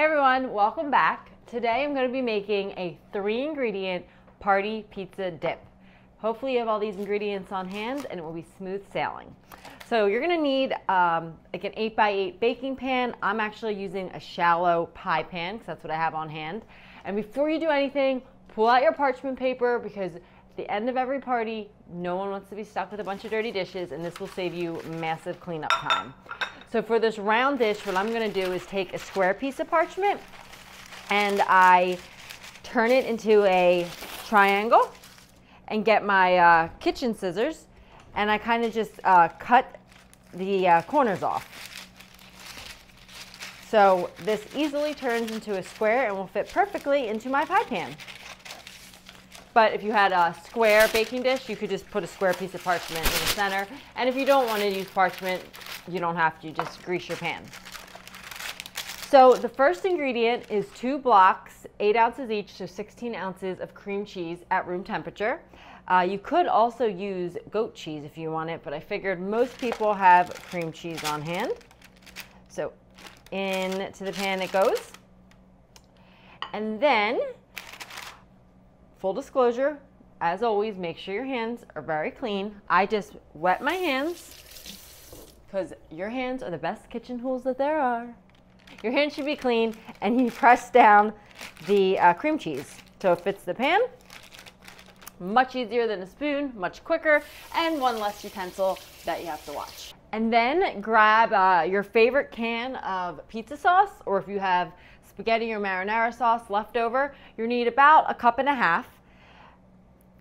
Hey everyone, welcome back. Today I'm going to be making a 3-ingredient party pizza dip. Hopefully you have all these ingredients on hand and it will be smooth sailing. So you're going to need like an 8x8 baking pan. I'm actually using a shallow pie pan because that's what I have on hand. And before you do anything, pull out your parchment paper because at the end of every party, no one wants to be stuck with a bunch of dirty dishes, and this will save you massive cleanup time. So for this round dish, what I'm going to do is take a square piece of parchment and I turn it into a triangle and get my kitchen scissors, and I kind of just cut the corners off. So this easily turns into a square and will fit perfectly into my pie pan. But if you had a square baking dish, you could just put a square piece of parchment in the center. And if you don't want to use parchment, you don't have to, just grease your pan. So the first ingredient is 2 blocks, 8 ounces each, so 16 ounces of cream cheese at room temperature. You could also use goat cheese if you want it, but I figured most people have cream cheese on hand. So into the pan it goes. And then, full disclosure, as always, make sure your hands are very clean. I just wet my hands because your hands are the best kitchen tools that there are. Your hands should be clean, and you press down the cream cheese so it fits the pan. Much easier than a spoon, much quicker, and one less utensil that you have to watch. And then grab your favorite can of pizza sauce, or if you have spaghetti or marinara sauce left over, you need about 1.5 cups,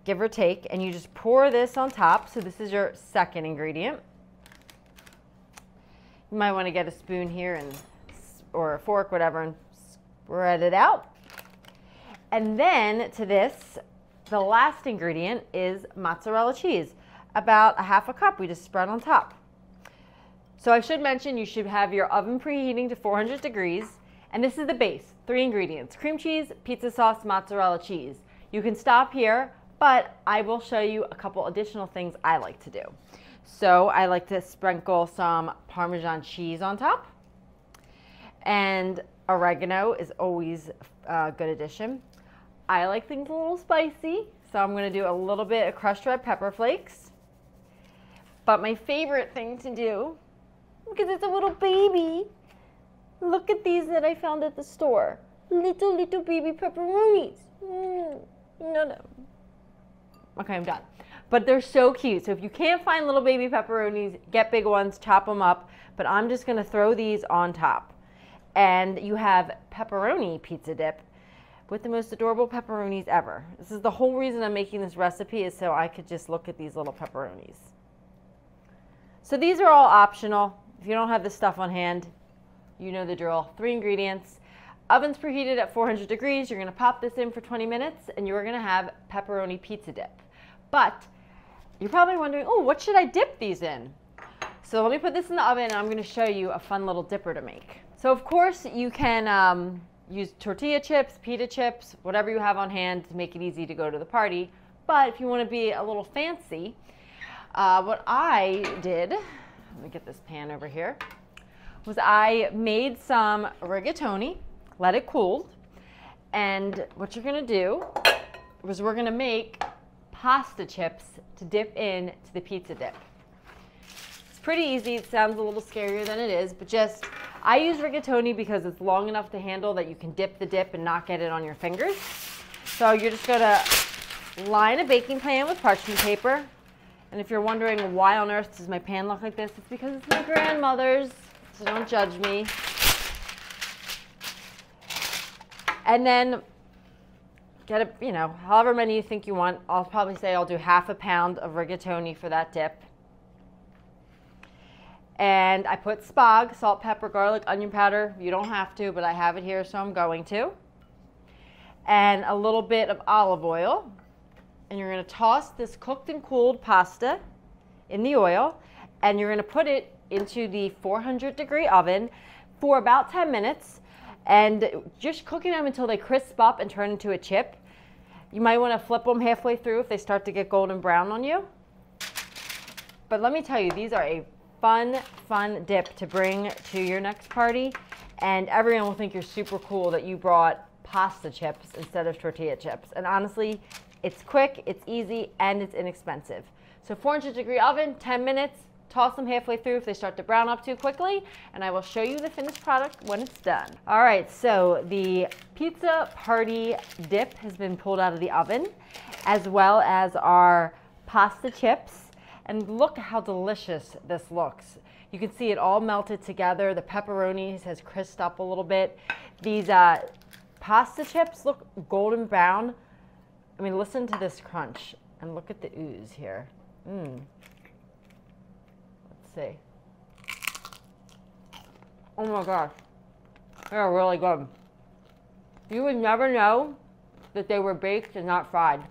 give or take, and you just pour this on top. So this is your second ingredient. You might want to get a spoon here or a fork, whatever, and spread it out. And then to this, the last ingredient is mozzarella cheese. About 1/2 cup we just spread on top. So I should mention you should have your oven preheating to 400 degrees. And this is the base, 3 ingredients: cream cheese, pizza sauce, mozzarella cheese. You can stop here, but I will show you a couple additional things I like to do. So I like to sprinkle some Parmesan cheese on top. And oregano is always a good addition. I like things a little spicy, so I'm going to do a little bit of crushed red pepper flakes. But my favorite thing to do, because it's a little baby, look at these that I found at the store. Little baby pepperonis. No. Okay, I'm done. But they're so cute. So if you can't find little baby pepperonis, get big ones, chop them up. But I'm just going to throw these on top. And you have pepperoni pizza dip with the most adorable pepperonis ever. This is the whole reason I'm making this recipe, is so I could just look at these little pepperonis. So these are all optional. If you don't have this stuff on hand, you know the drill. 3 ingredients. Oven's preheated at 400 degrees. You're going to pop this in for 20 minutes, and you're going to have pepperoni pizza dip. But you're probably wondering, oh, what should I dip these in? So let me put this in the oven, and I'm going to show you a fun little dipper to make. So of course you can use tortilla chips, pita chips, whatever you have on hand to make it easy to go to the party. But if you want to be a little fancy, what I did, let me get this pan over here, was I made some rigatoni, let it cool, and what you're going to do was we're going to make pasta chips to dip in to the pizza dip. It's pretty easy. It sounds a little scarier than it is, but just, I use rigatoni because it's long enough to handle that you can dip the dip and not get it on your fingers. So you're just going to line a baking pan with parchment paper. And if you're wondering why on earth does my pan look like this, it's because it's my grandmother's, so don't judge me. And then get however many you think you want. I'll probably say I'll do 1/2 pound of rigatoni for that dip. And I put spag, salt, pepper, garlic, onion powder. You don't have to, but I have it here, so I'm going to. And a little bit of olive oil. And you're going to toss this cooked and cooled pasta in the oil, and you're going to put it into the 400-degree oven for about 10 minutes, and just cooking them until they crisp up and turn into a chip. You might want to flip them halfway through if they start to get golden brown on you. But let me tell you, these are a fun dip to bring to your next party, and everyone will think you're super cool that you brought pasta chips instead of tortilla chips. And honestly, it's quick, it's easy, and it's inexpensive. So 400-degree oven, 10 minutes, toss them halfway through if they start to brown up too quickly, and I will show you the finished product when it's done. All right, so the pizza party dip has been pulled out of the oven, as well as our pasta chips. And look how delicious this looks. You can see it all melted together. The pepperoni has crisped up a little bit. These pasta chips look golden brown. I mean, listen to this crunch and look at the ooze here. Let's see. Oh my gosh, they're really good. You would never know that they were baked and not fried.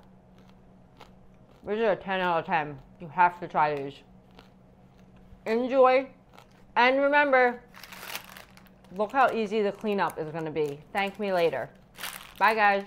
These are a 10 out of 10. You have to try these. Enjoy, and remember, look how easy the cleanup is going to be. Thank me later. Bye, guys.